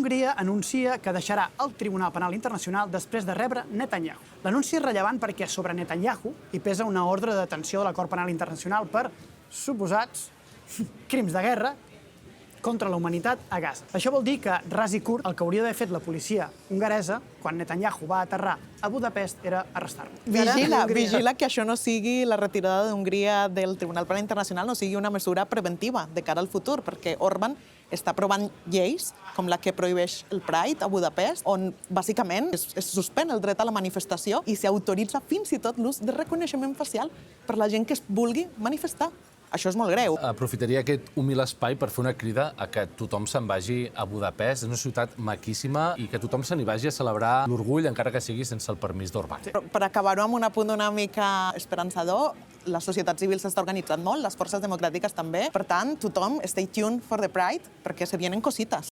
Hongria anuncia que deixarà el Tribunal Penal Internacional després de rebre Netanyahu. L'anunci és rellevant perquè sobre Netanyahu hi pesa una ordre de detenció de la Cort Penal Internacional per suposats crims de guerra contra la humanitat a Gaza. Això vol dir que ras i curt, el que hauria d'haver fet la policia hongaresa quan Netanyahu va aterrar a Budapest era arrestar-lo. Vigila que això no sigui la retirada d'Hongria del Tribunal Penal Internacional, no sigui una mesura preventiva de cara al futur, perquè Orbán està aprovant lleis com la que prohibeix el Pride a Budapest, on bàsicament es suspèn el dret a la manifestació i s'autoritza fins i tot l'ús de reconeixement facial per la gent que es vulgui manifestar. Això és molt greu. Aprofitaria aquest humil espai per fer una crida a que tothom se'n vagi a Budapest. És una ciutat maquíssima i que tothom se n'hi vagi a celebrar l'orgull, encara que sigui sense el permís d'Orbán. Per acabar-ho amb un apunt una mica esperançador, la societat civil s'està organitzant molt, les forces democràtiques també. Per tant, tothom stay tuned for the Pride, perquè se vienen cositas.